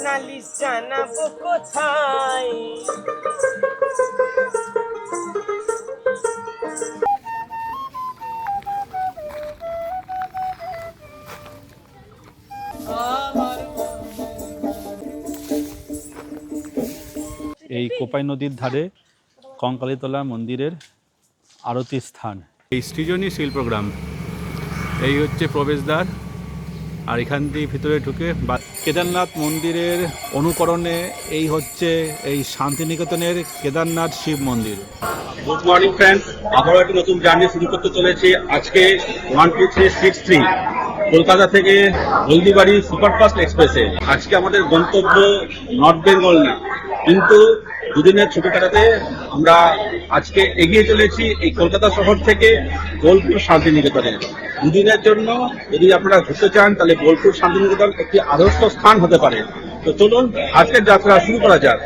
নালিশ জানাবো কোথায়? এই কোপাই নদীর ধারে কঙ্কালীতলা মন্দিরের আরতি স্থান। এই সৃজনী শিল্পগ্রাম, এই হচ্ছে প্রবেশদ্বার। আর এখান দিয়ে ভিতরে ঢুকে কেদারনাথ মন্দিরের অনুকরণে এই হচ্ছে এই শান্তিনিকেতনের কেদারনাথ শিব মন্দির। গুড মর্নিং ফ্রেন্ডস, আবারও একটি নতুন জার্নি শুরু করতে চলেছি। আজকে 12363 কলকাতা থেকে হলদিবাড়ি সুপারফাস্ট এক্সপ্রেসে। আজকে আমাদের গন্তব্য নর্থ বেঙ্গল না, কিন্তু দুদিনের ছুটি কাটাতে আমরা আজকে এগিয়ে চলেছি এই কলকাতা শহর থেকে বোলপুর শান্তিনিকেতনে। দুদিনের জন্য যদি আপনারা ঘুরতে চান তাহলে বোলপুর শান্তিনিকেতন একটি আদর্শ স্থান হতে পারে। তো চলুন আজকের যাত্রা শুরু করা যাক।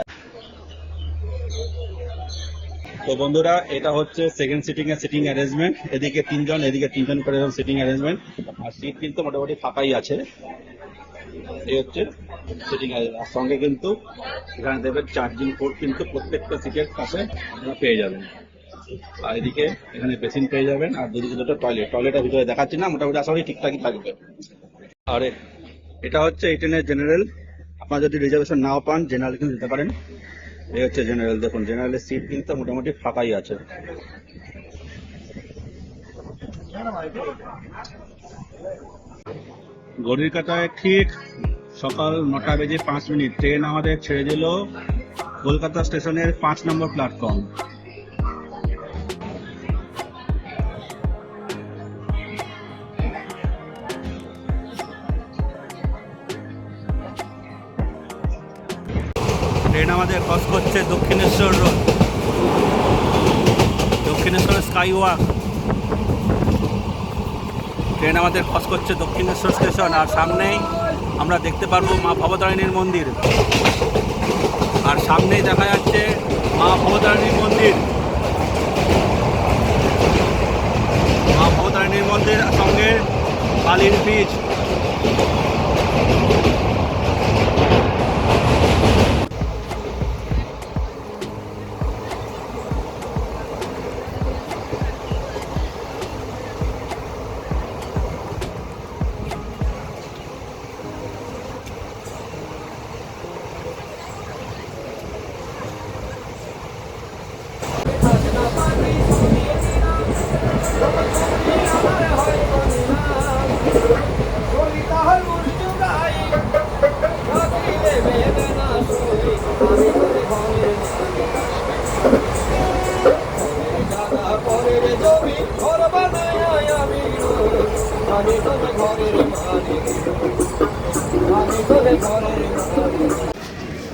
তো বন্ধুরা, এটা হচ্ছে সেকেন্ড সিটিং এর সিটিং অ্যারেঞ্জমেন্ট। এদিকে তিনজন, এদিকে তিনজন করে সিটিং অ্যারেঞ্জমেন্ট। আর সিট কিন্তু মোটামুটি ফাঁকাই আছে। এই হচ্ছে সিটিং অ্যারেঞ্জমেন্ট। আর সঙ্গে কিন্তু এখানে দেবেন চার্জিং পোর্ট, কিন্তু প্রত্যেকটা সিটের পাশে আপনারা পেয়ে যাবেন। আর এদিকে এখানে বেসিন পেয়ে যাবেন, আর দুদিকে দুটো টয়লেট। টয়লেটের ভিতরে দেখাচ্ছি না, মোটামুটি আশা করি ঠিকঠাকই থাকবে। আর এটা হচ্ছে এই ট্রেনের জেনারেল। আপনারা যদি রিজার্ভেশন নাও পান, জেনারেল কিন্তু দিতে পারেন। এই হচ্ছে জেনারেল। দেখুন, জেনারেলের সিট কিন্তু মোটামুটি ফাঁকাই আছে। ঘড়ির কাঁটায় ঠিক সকাল 9:05 ট্রেন আমাদের ছেড়ে দিল কলকাতা স্টেশনের 5 নম্বর প্ল্যাটফর্ম। ট্রেন আমাদের ক্রস করছে Dakshineswar road, Dakshineswar sky walk. Train আমাদের ক্রস করছে দক্ষিণেশ্বর স্টেশন, আর সামনেই আমরা দেখতে পারবো মা ভবতারিণীর মন্দির। আর সামনেই দেখা যাচ্ছে মা ভবতারিণীর মন্দির। মা ভবতারিণীর মন্দির সঙ্গে বালির বীচ।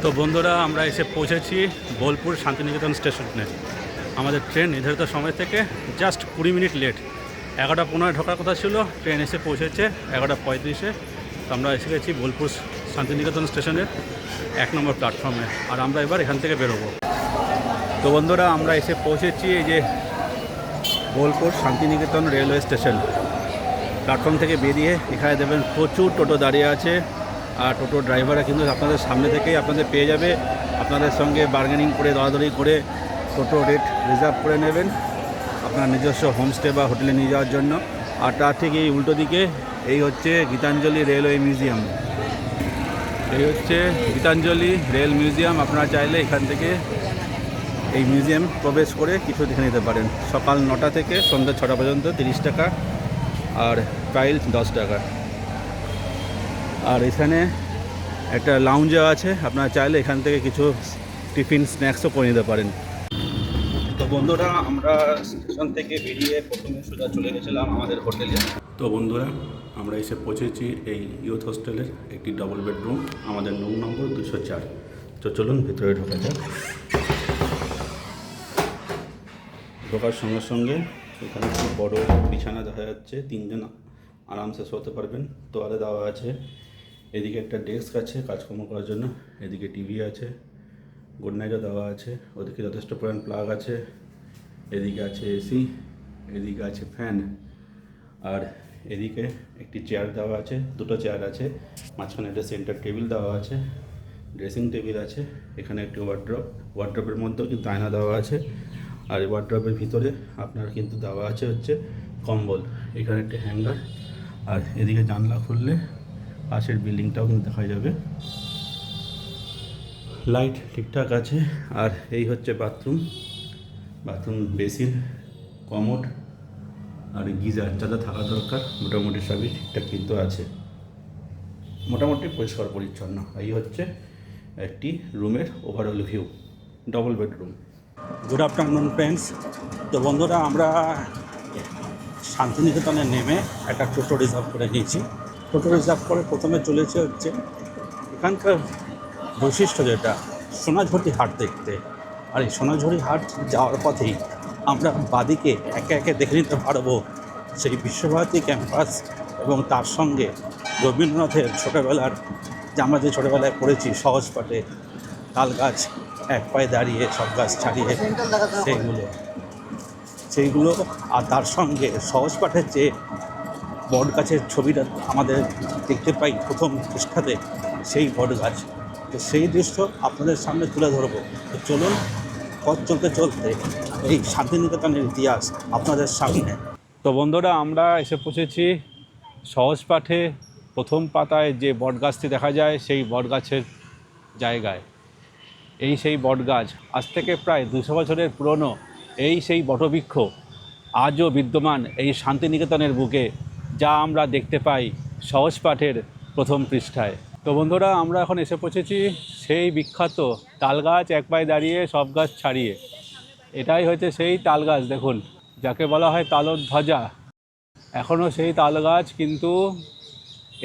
তো বন্ধুরা, আমরা এসে পৌঁছেছি বোলপুর শান্তিনিকেতন স্টেশনে। আমাদের ট্রেন নির্ধারিত সময় থেকে জাস্ট 20 মিনিট লেট। 11:15 ঢোকার কথা ছিল, ট্রেন এসে পৌঁছেছে 11:35। তো আমরা এসে গেছি বোলপুর শান্তিনিকেতন স্টেশনের 1 নম্বর প্ল্যাটফর্মে। আর আমরা এবার এখান থেকে বেরোবো। তো বন্ধুরা, আমরা এসে পৌঁছেছি এই যে Bolpur Santiniketan railway station. Platform থেকে বেরিয়ে এখানে দেবেন প্রচুর টোটো দাঁড়িয়ে আছে। আর টোটো ড্রাইভাররা কিন্তু আপনাদের সামনে থেকেই আপনাদের পেয়ে যাবে। আপনাদের সঙ্গে বার্গেনিং করে, দরাদরি করে টোটো রেট রিজার্ভ করে নেবেন আপনার নিজস্ব হোমস্টে বা হোটেলে নিয়ে যাওয়ার জন্য। আর তার থেকে এই উল্টো দিকে এই হচ্ছে গীতাঞ্জলি রেলওয়ে মিউজিয়াম। এই হচ্ছে গীতাঞ্জলি রেল মিউজিয়াম। আপনারা চাইলে এখান থেকে এই মিউজিয়াম প্রবেশ করে কিছু দেখে নিতে পারেন। সকাল 9টা থেকে সন্ধ্যা 6টা পর্যন্ত 30 টাকা, আর ট্রায়াল 10 টাকা। আর এখানে একটা লাউঞ্জও আছে, আপনারা চাইলে এখান থেকে কিছু টিফিন স্ন্যাক্সও করে নিতে পারেন। তো বন্ধুরা, আমরা স্টেশন থেকে বেরিয়ে প্রথমে সোজা চলে গেছিলাম আমাদের হোটেলে। তো বন্ধুরা, আমরা এসে পৌঁছেছি এই ইউথ হোস্টেলের একটি ডবল বেডরুম, আমাদের রুম নম্বর 204। তো চলুন ভিতরে ঢোকা যাক। ঢোকার সঙ্গে সঙ্গে এখানে খুব বড় বিছানা দেখা যাচ্ছে, 3 জন আরামসে শোতে পারবেন। তোয়ালে দেওয়া আছে। এদিকে একটা ডেস্ক আছে কাজকর্ম করার জন্য, এদিকে টিভি আছে, গুড নাইটও দেওয়া আছে, ওদিকে যথেষ্ট পরিমাণ প্লাগ আছে, এদিকে আছে এসি, এদিকে আছে ফ্যান, আর এদিকে একটি চেয়ার দেওয়া আছে, দুটো চেয়ার আছে, মাঝখানে একটা সেন্টার টেবিল দেওয়া আছে, ড্রেসিং টেবিল আছে, এখানে একটি ওয়ার্ড্রপের মধ্যেও কিন্তু আয়না দেওয়া আছে, আর এই ওয়ার্ড্রপের ভিতরে আপনার কিন্তু দেওয়া আছে হচ্ছে কম্বল, এখানে একটি হ্যাঙ্গার, আর এদিকে জানলা খুললে পাশের বিল্ডিংটাও কিন্তু দেখা যাবে। লাইট ঠিকঠাক আছে। আর এই হচ্ছে বাথরুম বেসিন, কমোড আর গিজার যা যা থাকা দরকার মোটামুটি সবই ঠিকঠাক কিন্তু আছে, মোটামুটি পরিষ্কার পরিচ্ছন্ন। এই হচ্ছে একটি রুমের overall view, double bedroom. Good afternoon friends. তো বন্ধুরা, আমরা শান্তিনিকেতনে নেমে একটা টোটো রিজার্ভ করে নিয়েছি। টোটো রিজার্ভ করে প্রথমে চলেছে হচ্ছে এখানকার বৈশিষ্ট্য যেটা সোনাঝুরি হাট দেখতে। আর এই সোনাঝুরি হাট যাওয়ার পথেই আমরা বাদিকে একে একে দেখে নিতে পারবো সেই বিশ্বভারতী ক্যাম্পাস এবং তার সঙ্গে রবীন্দ্রনাথের ছোটোবেলার যে আমরা যে ছোটোবেলায় পড়েছি সহজ পাঠে, তাল গাছ এক পায়ে দাঁড়িয়ে সব গাছ ছাড়িয়ে, সেইগুলো আর তার সঙ্গে সহজ পাঠের যে বট গাছের ছবিটা আমাদের দেখতে পাই প্রথম পৃষ্ঠাতে, সেই বট গাছ, তো সেই দৃশ্য আপনাদের সামনে তুলে ধরবো। তো চলুন, পথ চলতে চলতে এই শান্তিনিকেতনের ইতিহাস আপনাদের সামনে। তো বন্ধুরা, আমরা এসে পৌঁছেছি সহজ পাঠে প্রথম পাতায় যে বট গাছটি দেখা যায় সেই বট গাছের জায়গায়। এই সেই বট গাছ, আজ থেকে প্রায় 200 বছরের পুরনো এই সেই বটবৃক্ষ আজও বিদ্যমান এই শান্তিনিকেতনের বুকে, যা আমরা দেখতে পাই সহজ পাঠের প্রথম পৃষ্ঠায়। তো বন্ধুরা, আমরা এখন এসে পৌঁছেছি সেই বিখ্যাত তাল গাছ এক পায়ে দাঁড়িয়ে সব গাছ ছাড়িয়ে। এটাই হচ্ছে সেই তাল গাছ, দেখুন, যাকে বলা হয় তালধ্বজা। এখনও সেই তাল গাছ কিন্তু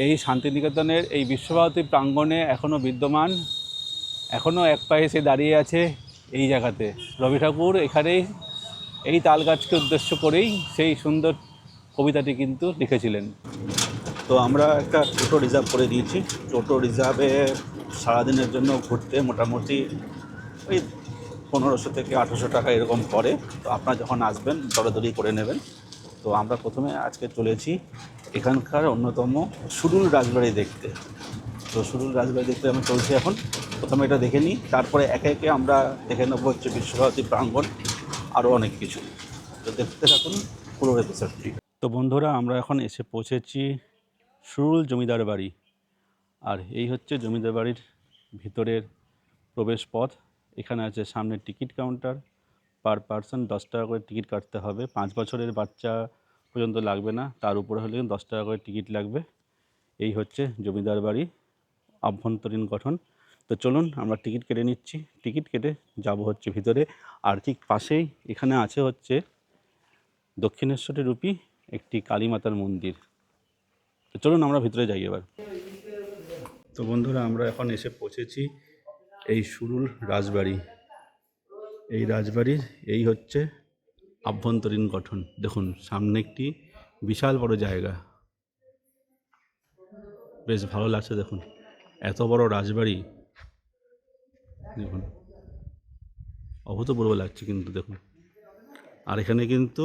এই শান্তিনিকেতনের এই বিশ্বভারতী প্রাঙ্গণে এখনও বিদ্যমান, এখনও এক পায়ে সে দাঁড়িয়ে আছে এই জায়গাতে। রবি ঠাকুর এখানেই এই তাল গাছকে উদ্দেশ্য করেই সেই সুন্দর কবিতাটি কিন্তু লিখেছিলেন। তো আমরা একটা টোটো রিজার্ভ করে দিয়েছি। টোটো রিজার্ভে সারাদিনের জন্য ঘুরতে মোটামুটি ওই 1500 থেকে 1800 টাকা এরকম পড়ে। তো আপনারা যখন আসবেন দরাদরি করে নেবেন। তো আমরা প্রথমে আজকে চলেছি এখানকার অন্যতম সুরুল রাজবাড়ি দেখতে। তো সুরুল রাজবাড়ি দেখতে আমি চলছি এখন। প্রথমে এটা দেখে নিই, তারপরে একে একে আমরা দেখে নেবো হচ্ছে বিশ্বভারতী প্রাঙ্গণ, আরও অনেক কিছু। তো দেখতে থাকুন পুরো এপিসোডটি। তো বন্ধুরা, আমরা এখন এসে পৌঁছেছি সুরুল জমিদার বাড়ি। আর এই হচ্ছে জমিদার বাড়ির ভিতরের প্রবেশ পথ। এখানে আছে সামনে টিকিট কাউন্টার, পার পারসন 10 টাকা করে টিকিট কাটতে হবে। 5 বছরের বাচ্চা পর্যন্ত লাগবে না, তার উপরে হলে 10 টাকা করে টিকিট লাগবে। এই হচ্ছে জমিদার বাড়ি আভ্যন্তরীণ গঠন। তো চলুন আমরা টিকিট কেটে নিচ্ছি, টিকিট কেটে যাব হচ্ছে ভিতরে। আর ঠিক পাশেই এখানে আছে হচ্ছে দক্ষিণেশ্বরী রূপী একটি কালীমাতার মন্দির। তো চলুন আমরা ভিতরে যাই এবার। তো বন্ধুরা, আমরা এখন এসে পৌঁছেছি এই সুরুল রাজবাড়ি। এই রাজবাড়ির এই হচ্ছে আভ্যন্তরীণ গঠন। দেখুন, সামনে একটি বিশাল বড় জায়গা, বেশ ভালো লাগছে। দেখুন, এত বড় রাজবাড়ি, দেখুন অভূতপূর্ব লাগছে কিন্তু। দেখুন, আর এখানে কিন্তু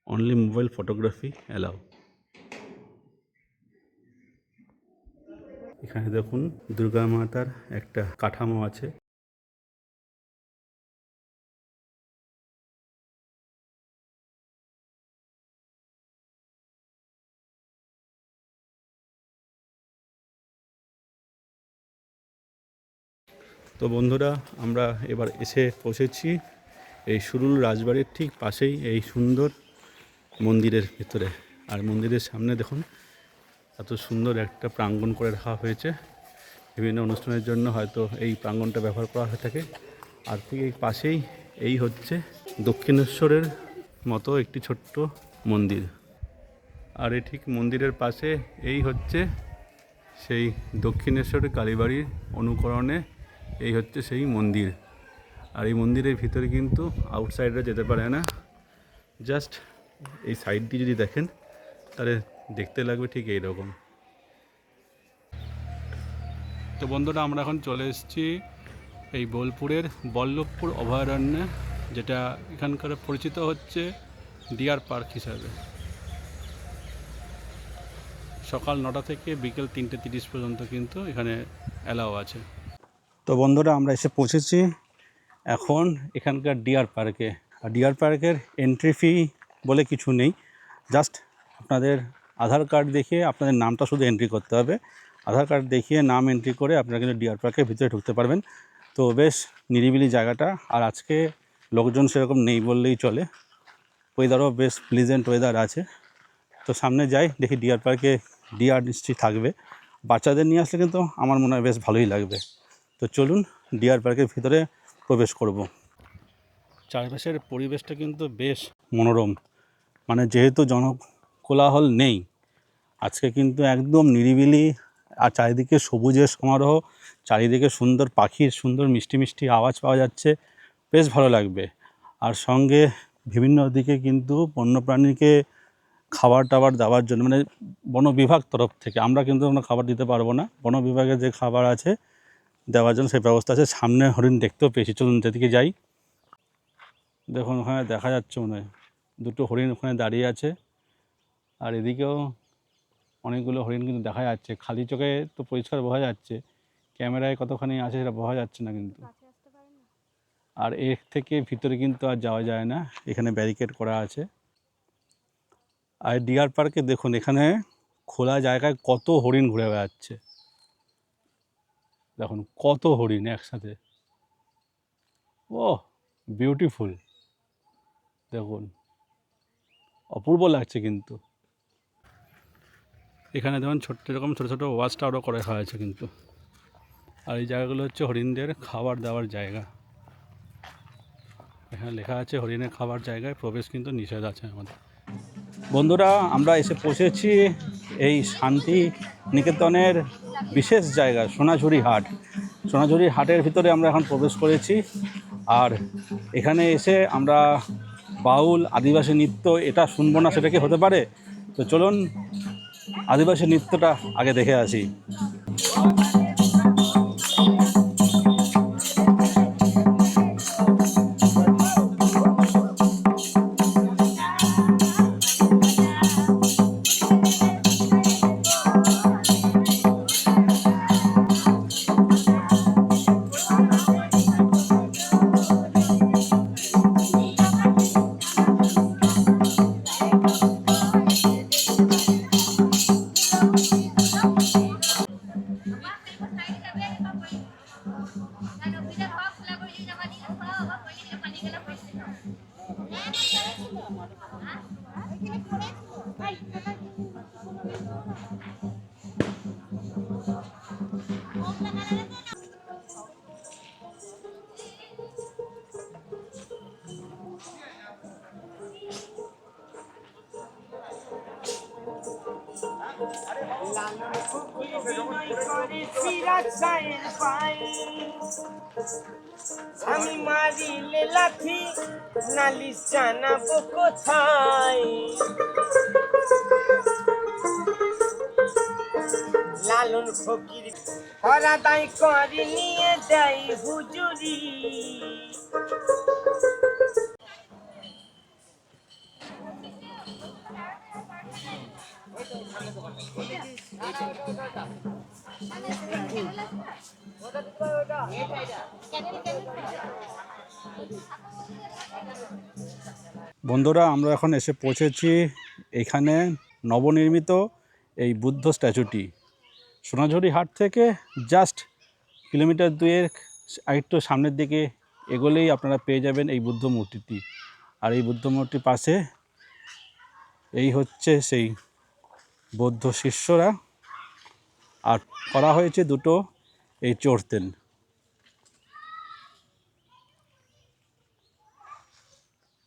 অনলি মোবাইল ফটোগ্রাফি অ্যালাউ। এখানে দেখুন দুর্গা মাতার একটা কাঠামো আছে। তো বন্ধুরা, আমরা এবার এসে পৌঁছেছি এই সুরুল রাজবাড়ির ঠিক পাশেই এই সুন্দর মন্দিরের ভিতরে। আর মন্দিরের সামনে দেখুন এত সুন্দর একটা প্রাঙ্গণ করে রাখা হয়েছে। বিভিন্ন অনুষ্ঠানের জন্য হয়তো এই প্রাঙ্গণটা ব্যবহার করা হয়ে থাকে। আর ঠিক এই পাশেই এই হচ্ছে দক্ষিণেশ্বরের মতো একটি ছোট্ট মন্দির। আর এই ঠিক মন্দিরের পাশে এই হচ্ছে সেই দক্ষিণেশ্বরের কালীবাড়ির অনুকরণে এই হচ্ছে সেই মন্দির। আর এই মন্দিরের ভিতরে কিন্তু আউটসাইডাররা যেতে পারে না, জাস্ট এই সাইডটি যদি দেখেন তাহলে দেখতে লাগবে ঠিক এই রকম। তো বন্ধুরা, আমরা এখন চলে এসেছি এই বোলপুরের বল্লভপুর অভয়ারণ্যে, যেটা এখানকার পরিচিত হচ্ছে ডিয়ার পার্ক হিসাবে। সকাল 9টা থেকে বিকেল 3:30 পর্যন্ত কিন্তু এখানে অ্যালাও আছে। তো বন্ধুরা, আমরা এসে পৌঁছেছি এখন এখানকার ডিয়ার পার্কে। আর ডিয়ার পার্কের এন্ট্রি ফি বলে কিছু নেই, জাস্ট আপনাদের আধার কার্ড দেখিয়ে আপনাদের নামটা শুধু এন্ট্রি করতে হবে। আধার কার্ড দেখিয়ে নাম এন্ট্রি করে আপনারা কিন্তু ডিয়ার পার্কের ভিতরে ঢুকতে পারবেন। তো বেশ নিরিবিলি জায়গাটা, আর আজকে লোকজন সেরকম নেই বললেই চলে। ওয়েদারও বেশ প্লিজেন্ট ওয়েদার আছে। তো সামনে যাই, দেখি ডিয়ার পার্কে ডিয়ার নিশ্চয়ই থাকবে। বাচ্চাদের নিয়ে আসলে কিন্তু আমার মনে হয় বেশ ভালোই লাগবে। তো চলুন ডিয়ার পার্কের ভিতরে প্রবেশ করব। চারপাশের পরিবেশটা কিন্তু বেশ মনোরম, মানে যেহেতু জনকোলাহল নেই আজকে, কিন্তু একদম নিরিবিলি, আর চারিদিকে সবুজের সমারোহ, চারিদিকে সুন্দর পাখির সুন্দর মিষ্টি মিষ্টি আওয়াজ পাওয়া যাচ্ছে, বেশ ভালো লাগবে। আর সঙ্গে বিভিন্ন দিকে কিন্তু বন্যপ্রাণীকে খাবার টাবার দেওয়ার জন্য, মানে বন বিভাগ তরফ থেকে, আমরা কিন্তু কোনো খাবার দিতে পারবো না, বন বিভাগের যে খাবার আছে দেওয়ার জন্য সেই ব্যবস্থা আছে। সামনে হরিণ দেখতেও পেয়েছি, চলুন যেদিকে যাই। দেখুন ওখানে দেখা যাচ্ছে মনে হয় দুটো হরিণ ওখানে দাঁড়িয়ে আছে, আর এদিকেও অনেকগুলো হরিণ কিন্তু দেখা যাচ্ছে। খালি চোখে তো পরিষ্কার বোঝা যাচ্ছে, ক্যামেরায় কতখানি আছে সেটা বোঝা যাচ্ছে না কিন্তু। আর এর থেকে ভিতরে কিন্তু আর যাওয়া যায় না, এখানে ব্যারিকেড করা আছে। আর ডিয়ার পার্কে দেখুন এখানে খোলা জায়গায় কত হরিণ ঘুরে বেড়াচ্ছে, দেখুন কত হরিণ একসাথে। ও বিউটিফুল, দেখুন অপূর্ব লাগছে কিন্তু। এখানে দেখুন ছোট্ট এরকম ছোটো ছোটো ওয়াচ টাওয়ারও করে হয়েছে কিন্তু। আর এই জায়গাগুলো হচ্ছে হরিণদের খাবার দেওয়ার জায়গা। এখানে লেখা আছে হরিণের খাবার জায়গায় প্রবেশ কিন্তু নিষেধ আছে আমাদের। বন্ধুরা, আমরা এসে পৌঁছেছি এই শান্তি নিকেতনের বিশেষ জায়গা সোনাঝুরি হাট। সোনাঝুরি হাটের ভিতরে আমরা এখন প্রবেশ করেছি। আর এখানে এসে আমরা বাউল আদিবাসী নৃত্য এটা শুনবো না, সেটা কি হতে পারে? তো চলুন আদিবাসী নৃত্যটা আগে দেখে আসি। আমি মারিলে লাথি নালিশ জানাবো কোথায়? লালন ফকির হরা দাই করে নিয়ে যাই হুজুরি। বন্ধুরা, আমরা এখন এসে পৌঁছেছি এখানে নবনির্মিত এই বুদ্ধ স্ট্যাচুটি। সোনাঝুরি হাট থেকে জাস্ট কিলোমিটার 2 আরেকটু সামনের দিকে এগোলেই আপনারা পেয়ে যাবেন এই বুদ্ধ মূর্তিটি। আর এই বুদ্ধ মূর্তির পাশে এই হচ্ছে সেই বৌদ্ধ শিষ্যরা, আর করা হয়েছে দুটো এই চোরতেন।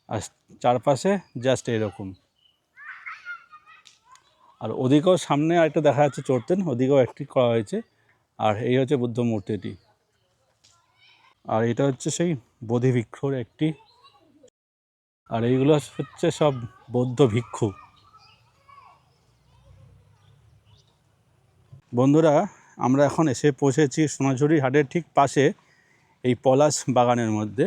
আর চারপাশে জাস্ট এরকম। আর ওদিকেও সামনে আরেকটা দেখা যাচ্ছে চড়তেন, ওদিকেও একটি করা হয়েছে। আর এই হচ্ছে বুদ্ধ মূর্তিটি। আর এটা হচ্ছে সেই বোধি বৃক্ষর একটি, আর এইগুলো হচ্ছে সব বৌদ্ধ ভিক্ষু। বন্ধুরা, আমরা এখন এসে পৌঁছেছি সোনাঝুরি হাটের ঠিক পাশে এই পলাশ বাগানের মধ্যে।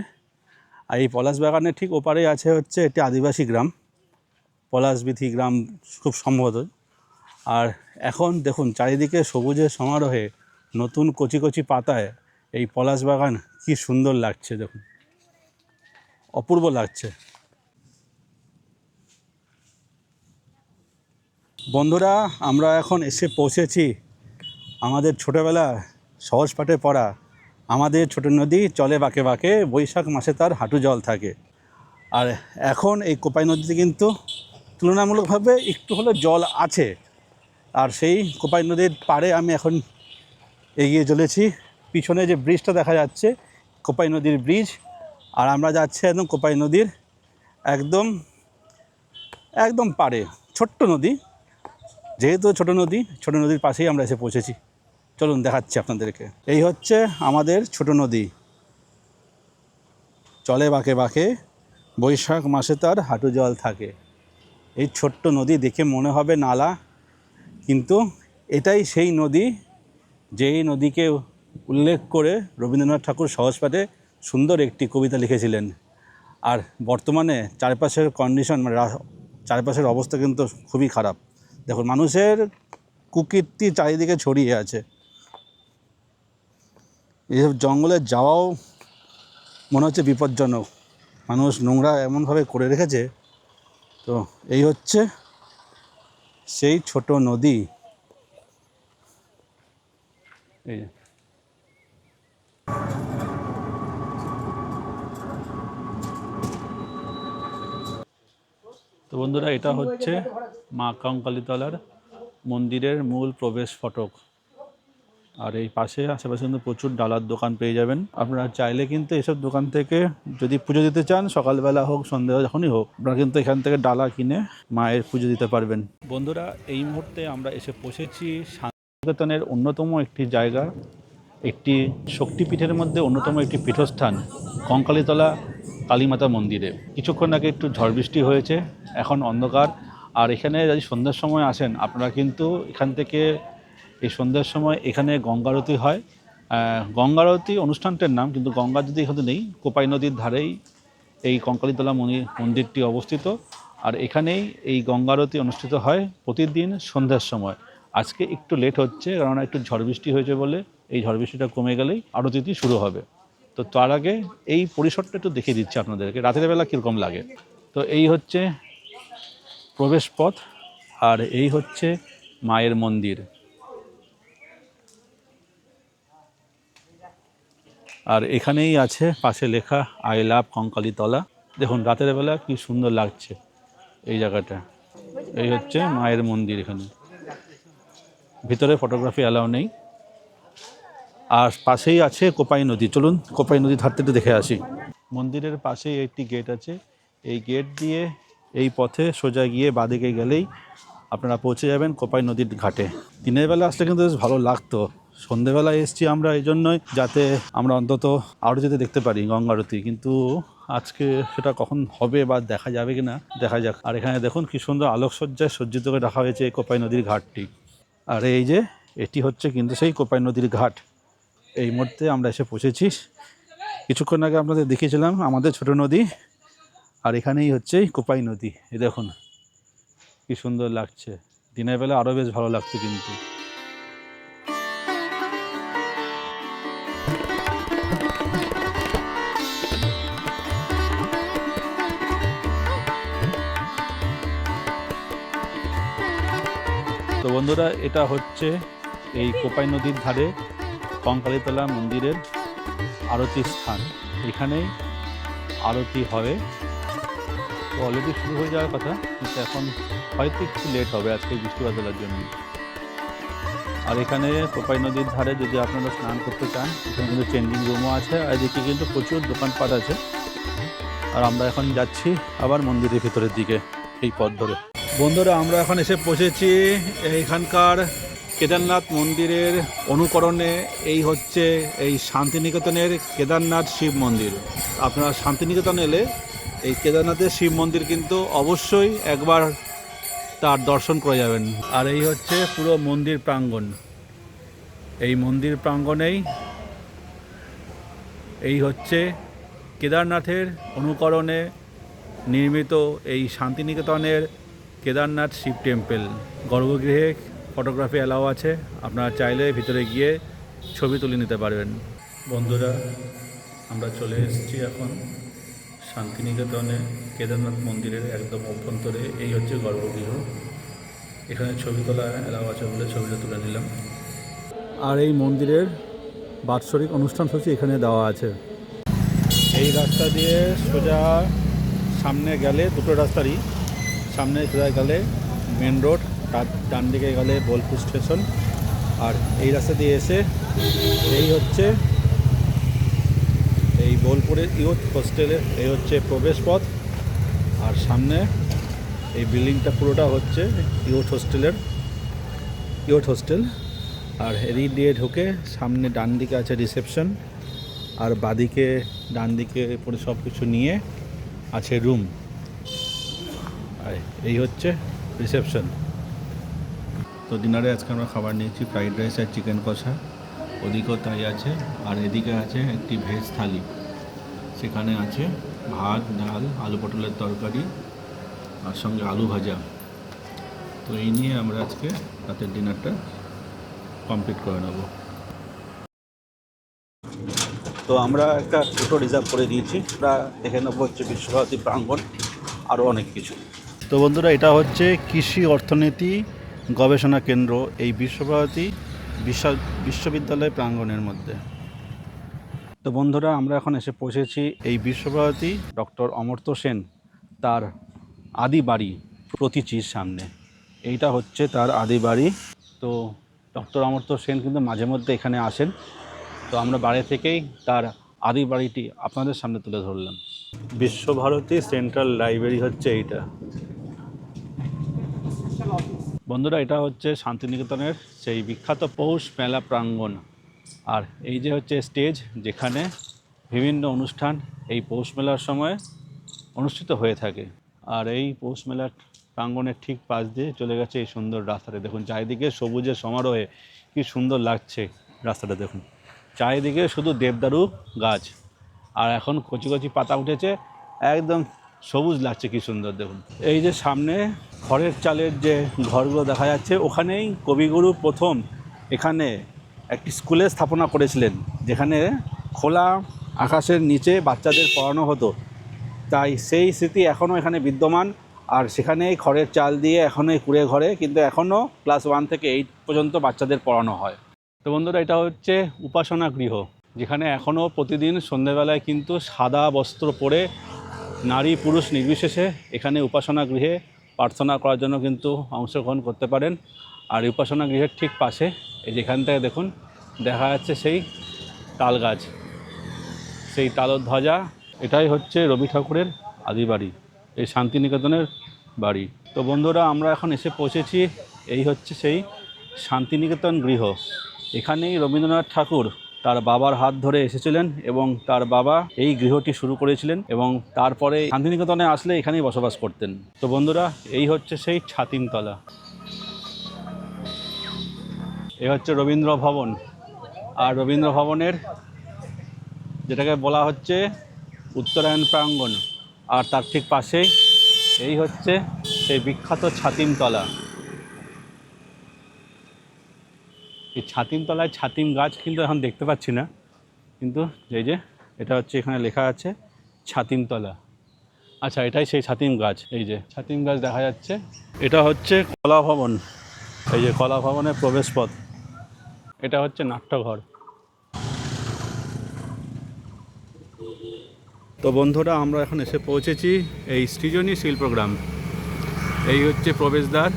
আর এই পলাশ বাগানের ঠিক ওপারেই আছে হচ্ছে একটি আদিবাসী গ্রাম, পলাশবিথি গ্রাম খুব সম্ভবত। আর এখন দেখুন চারিদিকে সবুজের সমারোহে নতুন কচি কচি পাতায় এই পলাশ বাগান কি সুন্দর লাগছে, দেখুন অপূর্ব লাগছে। বন্ধুরা, আমরা এখন এসে পৌঁছেছি আমাদের ছোটোবেলা সহজ পাঠে পড়া আমাদের ছোট নদী চলে বাঁকে বাঁকে, বৈশাখ মাসে তার হাঁটু জল থাকে। আর এখন এই কোপাই নদীতে কিন্তু তুলনামূলকভাবে একটু হলে জল আছে। আর সেই কোপাই নদীর পাড়ে আমি এখন এগিয়ে চলেছি। পিছনে যে ব্রিজটা দেখা যাচ্ছে কোপাই নদীর ব্রিজ, আর আমরা যাচ্ছি একদম কোপাই নদীর একদম একদম পাড়ে। ছোট্ট নদী, যেহেতু ছোট নদীর পাশেই আমরা এসে পৌঁছেছি। চলুন দেখাচ্ছি আপনাদেরকে। এই হচ্ছে আমাদের ছোট নদী, চলে বাঁকে বাঁকে, বৈশাখ মাসে তার হাঁটু জল থাকে। এই ছোট্ট নদী দেখে মনে হবে নালা, কিন্তু এটাই সেই নদী যেই নদীকে উল্লেখ করে রবীন্দ্রনাথ ঠাকুর সহজপাঠে সুন্দর একটি কবিতা লিখেছিলেন। আর বর্তমানে চারপাশের কন্ডিশন, মানে চারপাশের অবস্থা কিন্তু খুবই খারাপ। দেখুন মানুষের কুকীর্তি চারিদিকে ছড়িয়ে আছে। এইসব জঙ্গলে যাওয়াও মনে হচ্ছে বিপজ্জনক, মানুষ নোংরা এমনভাবে করে রেখেছে। তো এই হচ্ছে সেই ছোট নদী। এই তো বন্ধুরা, এটা হচ্ছে মা কঙ্কালীতলার মন্দিরের মূল প্রবেশ ফটক। আর এই পাশে আশেপাশে কিন্তু প্রচুর ডালার দোকান পেয়ে যাবেন। আপনারা চাইলে কিন্তু এসব দোকান থেকে যদি পুজো দিতে চান, সকালবেলা হোক সন্ধ্যা যখনই হোক, আপনারা কিন্তু এখান থেকে ডালা কিনে মায়ের পুজো দিতে পারবেন। বন্ধুরা, এই মুহূর্তে আমরা এসে পৌঁছেছি শান্তিনিকেতনের অন্যতম একটি জায়গা, একটি শক্তিপীঠের মধ্যে অন্যতম একটি পীঠস্থান কঙ্কালীতলা কালীমাতা মন্দিরে। কিছুক্ষণ আগে একটু ঝড় বৃষ্টি হয়েছে, এখন অন্ধকার। আর এখানে যদি সন্ধ্যার সময় আসেন আপনারা কিন্তু এখান থেকে এই সন্ধ্যার সময় এখানে গঙ্গারতি হয়। গঙ্গারতি অনুষ্ঠানটার নাম, কিন্তু গঙ্গা যদি এখানে নেই, কোপাই নদীর ধারেই এই কঙ্কালীতলা মন্দিরটি অবস্থিত। আর এখানেই এই গঙ্গারতি অনুষ্ঠিত হয় প্রতিদিন সন্ধ্যার সময়। আজকে একটু লেট হচ্ছে, কারণ একটু ঝড় বৃষ্টি হয়েছে বলে। এই ঝড় বৃষ্টিটা কমে গেলেই আরতিটি শুরু হবে। তো তার আগে এই পরিসরটা একটু দেখিয়ে দিচ্ছি আপনাদেরকে, রাতের বেলা কীরকম লাগে। তো এই হচ্ছে প্রবেশ পথ, আর এই হচ্ছে মায়ের মন্দির। আর এখানেই আছে পাশে লেখা আই লাভ কঙ্কালীতলা। দেখুন রাতের বেলা কি সুন্দর লাগছে এই জায়গাটা। এই হচ্ছে মায়ের মন্দির। এখানে ভিতরে ফটোগ্রাফি অ্যালাউ নেই। আর পাশেই আছে কোপাই নদী। চলুন কোপাই নদীর ধার থেকে দেখে আসি। মন্দিরের পাশেই একটি গেট আছে, এই গেট দিয়ে এই পথে সোজা গিয়ে বাঁদিকে গেলেই আপনারা পৌঁছে যাবেন কোপাই নদীর ঘাটে। দিনের বেলা আসলে কিন্তু বেশ ভালো লাগতো। সন্ধেবেলায় এসছি আমরা এই জন্যই, যাতে আমরা অন্তত আরতিতে দেখতে পারি, গঙ্গা আরতি। কিন্তু আজকে সেটা কখন হবে বা দেখা যাবে কিনা দেখা যাক। আর এখানে দেখুন কি সুন্দর আলোকসজ্জায় সজ্জিত করে রাখা হয়েছে এই কোপাই নদীর ঘাটটি। আর এই যে এটি হচ্ছে কিন্তু সেই কোপাই নদীর ঘাট। এই মুহূর্তে আমরা এসে পৌঁছেছি। কিছুক্ষণ আগে আপনাদের দেখিয়েছিলাম আমাদের ছোট নদী, আর এখানেই হচ্ছে কোপাই নদী। এই দেখুন কি সুন্দর লাগছে। দিনের বেলা আরও বেশ ভালো লাগতো কিন্তু। তো বন্ধুরা, এটা হচ্ছে এই কোপাই নদীর ধারে কঙ্কালীতলা মন্দিরের আরতির স্থান। এখানেই আরতি হবে। তো অলরেডি শুরু হয়ে যাওয়ার কথা, কিন্তু এখন হয়তো একটু লেট হবে আজকে বৃষ্টি বাদলার জন্য। আর এখানে কোপাই নদীর ধারে যদি আপনারা স্নান করতে চান, এখানে কিন্তু চেঞ্জিং রুমও আছে। আর এদিকে কিন্তু প্রচুর দোকানপাট আছে। আর আমরা এখন যাচ্ছি আবার মন্দিরের ভিতরের দিকে এই পথ ধরে। বন্ধুরা, আমরা এখন এসে পৌঁছেছি এইখানকার কেদারনাথ মন্দিরের অনুকরণে। এই হচ্ছে এই শান্তিনিকেতনের কেদারনাথ শিব মন্দির। আপনারা শান্তিনিকেতন এলে এই কেদারনাথের শিব মন্দির কিন্তু অবশ্যই একবার তার দর্শন করে যাবেন। আর এই হচ্ছে পুরো মন্দির প্রাঙ্গণ। এই মন্দির প্রাঙ্গণেই এই হচ্ছে কেদারনাথের অনুকরণে নির্মিত এই শান্তিনিকেতনের কেদারনাথ শিব টেম্পল। গর্ভগৃহে ফটোগ্রাফি অ্যালাও আছে, আপনারা চাইলে ভিতরে গিয়ে ছবি তুলে নিতে পারবেন। বন্ধুরা, আমরা চলে এসেছি এখন শান্তিনিকেতনে কেদারনাথ মন্দিরের একদম অভ্যন্তরে। এই হচ্ছে গর্ভগৃহ, এখানে ছবি তোলা অ্যালাও আছে বলে ছবিটা তুলে নিলাম। আর এই মন্দিরের বাৎসরিক অনুষ্ঠান সূচি এখানে দেওয়া আছে। এই রাস্তা দিয়ে সোজা সামনে গেলে, দুটো রাস্তারই সামনে সোজা গেলে মেন রোড, তার ডান দিকে গেলে বোলপুর স্টেশন। আর এই রাস্তা দিয়ে এসে এই হচ্ছে এই বোলপুরের ইউথ হোস্টেলের এই হচ্ছে প্রবেশ পথ। আর সামনে এই বিল্ডিংটা পুরোটা হচ্ছে ইউথ হোস্টেল। আর এদিক দিয়ে ঢুকে সামনে ডান দিকে আছে রিসেপশন, আর বাদিকে ডান দিকে পরে সব কিছু নিয়ে আছে রুম। আর এই হচ্ছে রিসেপশন। তো ডিনারে আজকে আমরা খাবার নিয়েছি ফ্রাইড রাইস আর চিকেন কষা, ওদিকেও তাই আছে। আর এদিকে আছে একটি ভেজ থালি, সেখানে আছে ভাত, ডাল, আলু পটলের তরকারি আর সঙ্গে আলু ভাজা। তো এই নিয়ে আমরা আজকে রাতের ডিনারটা কমপ্লিট করে নেব। তো আমরা একটা ছোটো রিজার্ভ করে দিয়েছি, আমরা দেখে নেবো হচ্ছে বিশ্বভারতী প্রাঙ্গণ, আরও অনেক কিছু। তো বন্ধুরা, এটা হচ্ছে কৃষি অর্থনীতি গবেষণা কেন্দ্র এই বিশ্বভারতী বিশ্ববিদ্যালয় প্রাঙ্গণের মধ্যে। তো বন্ধুরা, আমরা এখন এসে পৌঁছেছি এই বিশ্বভারতী ডক্টর অমর্ত্য সেন তার আদি বাড়ি প্রতীচির সামনে। এইটা হচ্ছে তার আদি বাড়ি। তো ডক্টর অমর্ত্য সেন কিন্তু মাঝে মধ্যে এখানে আসেন। তো আমরা বাড়ি থেকেই তার আদি বাড়িটি আপনাদের সামনে তুলে ধরলাম। বিশ্বভারতী সেন্ট্রাল লাইব্রেরি হচ্ছে এইটা। বন্ধুরা, এটা হচ্ছে শান্তিনিকেতনের সেই বিখ্যাত পৌষ মেলা প্রাঙ্গণ। আর এই যে হচ্ছে স্টেজ, যেখানে বিভিন্ন অনুষ্ঠান এই পৌষ মেলার সময় অনুষ্ঠিত হয়ে থাকে। আর এই পৌষ মেলার প্রাঙ্গণের ঠিক পাশ দিয়ে চলে গেছে এই সুন্দর রাস্তাটা। দেখুন চারিদিকে সবুজের সমারোহে কি সুন্দর লাগছে রাস্তাটা। দেখুন চারিদিকে শুধু দেবদারু গাছ, আর এখন কচি কচি পাতা উঠেছে, একদম সবুজ লাগছে কি সুন্দর। দেখুন এই যে সামনে খড়ের চালের যে ঘরগুলো দেখা যাচ্ছে, ওখানেই কবিগুরু প্রথম এখানে একটি স্কুলের স্থাপনা করেছিলেন, যেখানে খোলা আকাশের নিচে বাচ্চাদের পড়ানো হতো। তাই সেই স্মৃতি এখনও এখানে বিদ্যমান। আর সেখানেই খড়ের চাল দিয়ে এখনও এই কুড়ে ঘরে কিন্তু এখনও ক্লাস 1 থেকে 8 পর্যন্ত বাচ্চাদের পড়ানো হয়। তো বন্ধুরা, এটা হচ্ছে উপাসনা গৃহ, যেখানে এখনও প্রতিদিন সন্ধ্যেবেলায় কিন্তু সাদা বস্ত্র পরে নারী পুরুষ নির্বিশেষে এখানে উপাসনা গৃহে প্রার্থনা করার জন্য কিন্তু অংশগ্রহণ করতে পারেন। আর উপাসনা গৃহের ঠিক পাশে এই যেখান থেকে দেখুন দেখা যাচ্ছে সেই তাল গাছ, সেই তালধ্বজা। এটাই হচ্ছে রবি ঠাকুরের আদি বাড়ি, এই শান্তিনিকেতনের বাড়ি। তো বন্ধুরা, আমরা এখন এসে পৌঁছেছি এই হচ্ছে সেই শান্তিনিকেতন গৃহ। এখানেই রবীন্দ্রনাথ ঠাকুর তার বাবার হাত ধরে এসেছিলেন এবং তার বাবা এই গৃহটি শুরু করেছিলেন এবং তারপরে শান্তিনিকেতনে আসলে এখানেই বসবাস করতেন। তো বন্ধুরা, এই হচ্ছে সেই ছাতিমতলা। এই হচ্ছে রবীন্দ্র ভবন। আর রবীন্দ্র ভবনের যেটাকে বলা হচ্ছে উত্তরায়ণ প্রাঙ্গণ, আর তার ঠিক পাশেই এই হচ্ছে সেই বিখ্যাত ছাতিমতলা। এই ছাতিমতলায় ছাতিম গাছ কিন্তু এখন দেখতে পাচ্ছি না, কিন্তু এই যে এটা হচ্ছে এখানে লেখা আছে ছাতিমতলা। আচ্ছা, এটাই সেই ছাতিম গাছ। এই যে ছাতিম গাছ দেখা যাচ্ছে। এটা হচ্ছে কলা ভবন, এই যে কলা ভবনের প্রবেশ পথ। এটা হচ্ছে নাট্যঘর। তো বন্ধুরা, আমরা এখন এসে পৌঁছেছি এই সৃজনী শিল্পগ্রাম। এই হচ্ছে প্রবেশদ্বার।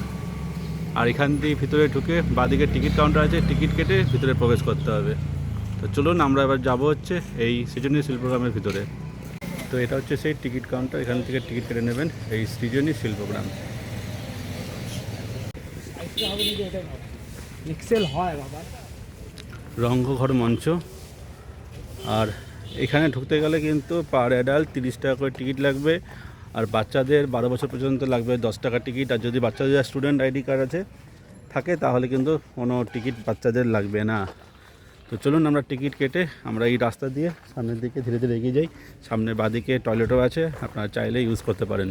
আর এখান দিয়ে ভিতরে ঢুকে বাঁদিকে টিকিট কাউন্টার আছে, টিকিট কেটে ভিতরে প্রবেশ করতে হবে। তো চলুন আমরা এবার যাব হচ্ছে এই সৃজনী শিল্পগ্রামের ভিতরে। তো এটা হচ্ছে সেই টিকিট কাউন্টার, এখান থেকে টিকিট কেটে নেবেন এই সৃজনী শিল্পগ্রাম। রঙ্গঘর মঞ্চ। আর এখানে ঢুকতে গেলে কিন্তু পার অ্যাডাল্ট 30 টাকা করে টিকিট লাগবে। আর বাচ্চাদের 12 বছর পর্যন্ত লাগবে 10 টাকা টিকিট। আর যদি বাচ্চাদের স্টুডেন্ট আইডি কার্ড আছে থাকে তাহলে কিন্তু কোনো টিকিট বাচ্চাদের লাগবে না। তো চলুন আমরা টিকিট কেটে আমরা এই রাস্তা দিয়ে সামনের দিকে ধীরে ধীরে এগিয়ে যাই। সামনে বাঁদিকে টয়লেটও আছে, আপনারা চাইলে ইউজ করতে পারেন।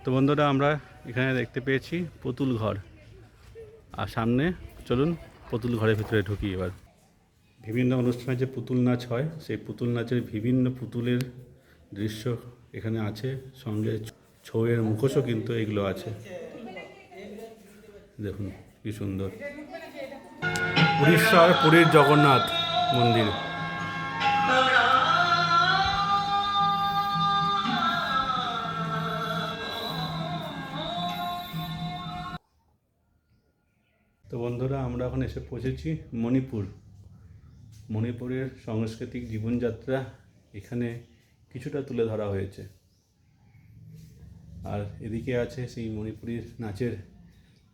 তো বন্ধুরা আমরা এখানে দেখতে পেয়েছি পুতুল ঘর, আর সামনে চলুন পুতুল ঘরের ভিতরে ঢুকি। এবার বিভিন্ন অনুষ্ঠানে যে পুতুল নাচ হয়, সেই পুতুল নাচের বিভিন্ন পুতুলের দৃশ্য এখানে আছে, সঙ্গে ছৌয়ের মুখোশও কিন্তু এগুলো আছে। দেখুন কি সুন্দর, উড়িষ্যার পুরীর জগন্নাথ মন্দির। তো বন্ধুরা আমরা এখন এসে পৌঁছেছি মণিপুরের সাংস্কৃতিক জীবনযাত্রা এখানে কিছুটা তুলে ধরা হয়েছে। আর এদিকে আছে সেই মণিপুরী নাচের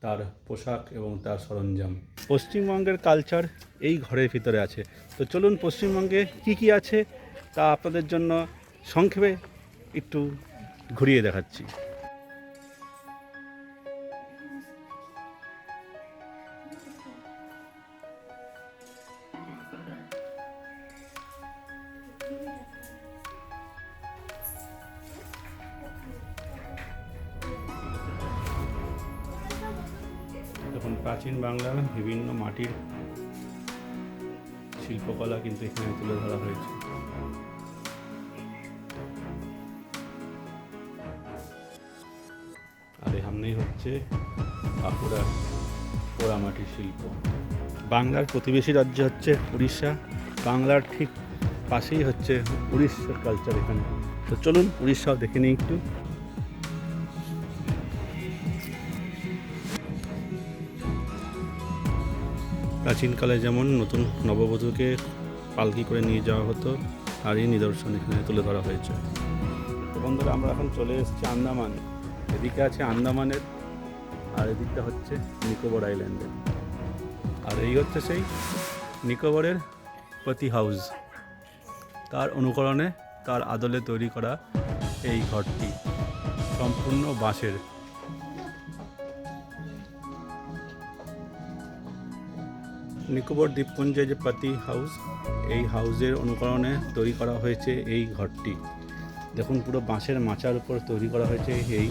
তার পোশাক এবং তার সরঞ্জাম। পশ্চিমবঙ্গের কালচার এই ঘরের ভিতরে আছে। তো চলুন পশ্চিমবঙ্গে কি কি আছে তা আপনাদের জন্য সংক্ষেপে একটু ঘুরিয়ে দেখাচ্ছি। এখন প্রাচীন বাংলার বিভিন্ন মাটির শিল্পকলা কিন্তু এখানে তুলে ধরা হয়েছে। আর সামনেই হচ্ছে বাঁকুড়ার পোড়ামাটির শিল্প। বাংলার প্রতিবেশী রাজ্য হচ্ছে উড়িষ্যা, বাংলার ঠিক পাশেই হচ্ছে উড়িষ্যার কালচার এখানে। তো চলুন উড়িষ্যাও দেখে নিই একটু। প্রাচীনকালে যেমন নতুন নববধূকে পালকি করে নিয়ে যাওয়া হতো, আর এই নিদর্শন এখানে তুলে ধরা হয়েছে। তো বন্ধুরা আমরা এখন চলে এসেছি আন্দামান। এদিকে আছে আন্দামানের, আর এদিকটা হচ্ছে নিকোবর আইল্যান্ডের। আর এই হচ্ছে সেই নিকোবরের পতি হাউস, তার অনুকরণে তার আদলে তৈরি করা এই ঘরটি সম্পূর্ণ বাঁশের। নিকোবর দ্বীপপুঞ্জে যে পতি হাউস, এই হাউসের অনুকরণে তৈরি করা হয়েছে এই ঘরটি। দেখুন পুরো বাঁশের মাচার উপর তৈরি করা হয়েছে এই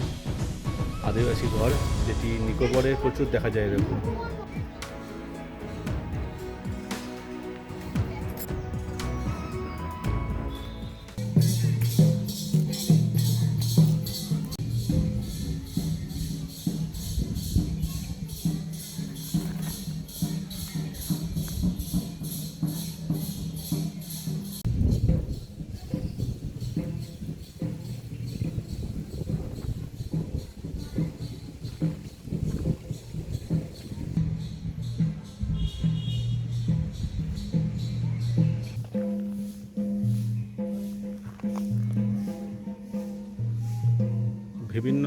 আদিবাসী ঘর, যেটি নিকোবরে প্রচুর দেখা যায় এরকম। বিভিন্ন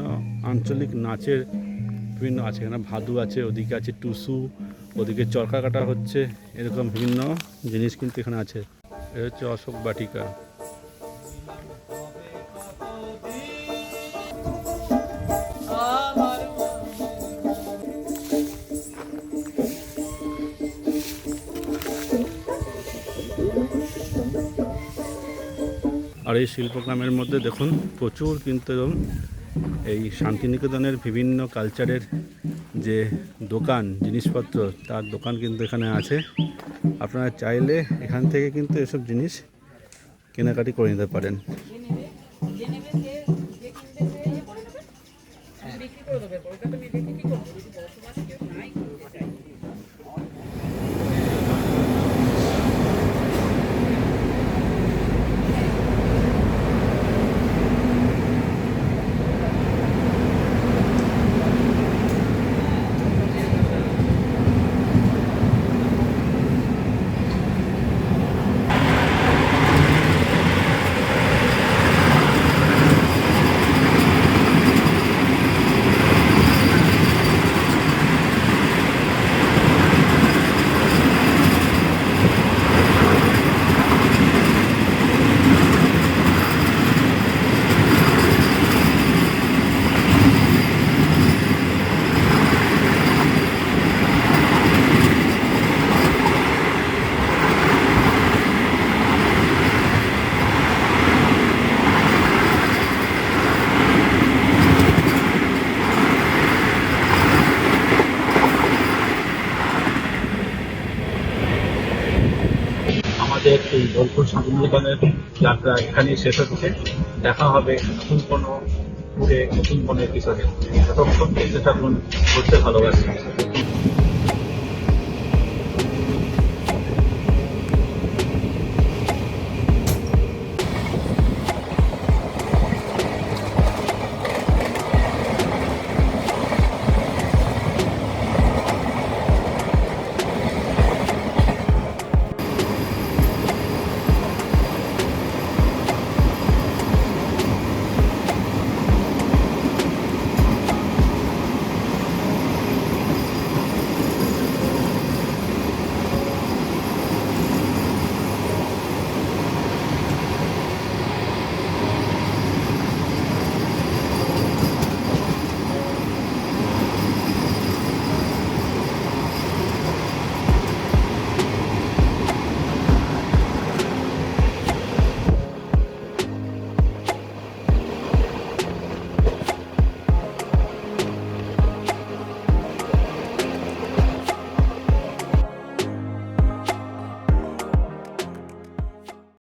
আঞ্চলিক নাচের বিভিন্ন আছে, এখানে ভাদু আছে, ওদিকে আছে টুসু, ওদিকে চরকা কাটা হচ্ছে, এরকম বিভিন্ন জিনিস কিন্তু এখানে আছে। এটা হচ্ছে অশোক বাটিকা। আর এই শিল্পগ্রামের মধ্যে দেখুন প্রচুর কিন্তু এই শান্তিনিকেতনের বিভিন্ন কালচারের যে দোকান জিনিসপত্র, তার দোকান কিন্তু এখানে আছে। আপনারা চাইলে এখান থেকে কিন্তু এসব জিনিস কেনাকাটি করে নিতে পারেন। আজকের এই বোলপুর শান্তিনিকেতনের যাত্রা এখানেই শেষ হচ্ছে। দেখা হবে নতুন কোনো ঘুরে নতুন কোনো এপিসোডে। ততক্ষণ দেখতে থাকুন ঘুরতে ভালোবাসি।